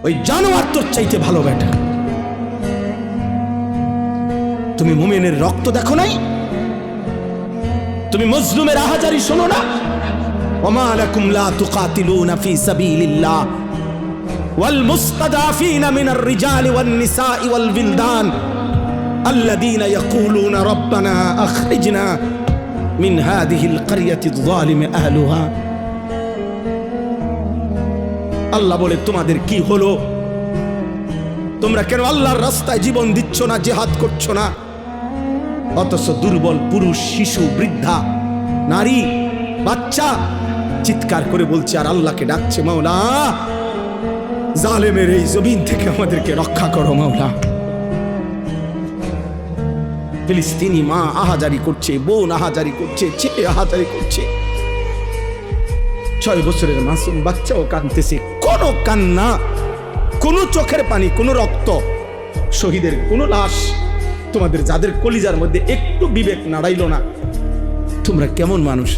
ওই জানোয়ার তোর চাইতে ভালো বেটা। তুমি মুমিনের রক্ত দেখো নাই? তুমি মজলুমের আহাজারি শোনো না? ওমা লাকুম লা তুকাতিলুনা ফি সাবিলিল্লাহ ওয়াল মুস্তাদাফিনা মিনার রিজালি ওয়ান নিসাই ওয়াল বিলদান আল্লাযীনা ইয়াকুলুনা রাব্বানা আখরিজনা মিন হাযিহিল ক্বরিয়াতিয যালিমি আহলুহা। আল্লাহ বলে তোমাদের কি হলো? তোমরা কেন আল্লাহর রাস্তায় জীবন দিচ্ছ না, জিহাদ করছো না? অথচ দুর্বল পুরুষ, শিশু, বৃদ্ধা, নারী, বাচ্চা চিৎকার করে বলছে আর আল্লাহকে ডাকছে, মাওলা জালেমের এই জমিন থেকে আমাদেরকে রক্ষা করো মাওলা। ফিলিস্তিনি মা আহাজারি করছে, বোন আহাজারি করছে, ছেলে আহাজারি করছে, 6 বছরের মাসুম বাচ্চাও কাঁদতেছে। কোনো কান্না, কোনো চোখের পানি, কোনো রক্ত, শহীদের কোনো লাশ, তোমাদের যাদের কলিজার মধ্যে একটু বিবেক নাড়াইল না। তোমরা কেমন মানুষ?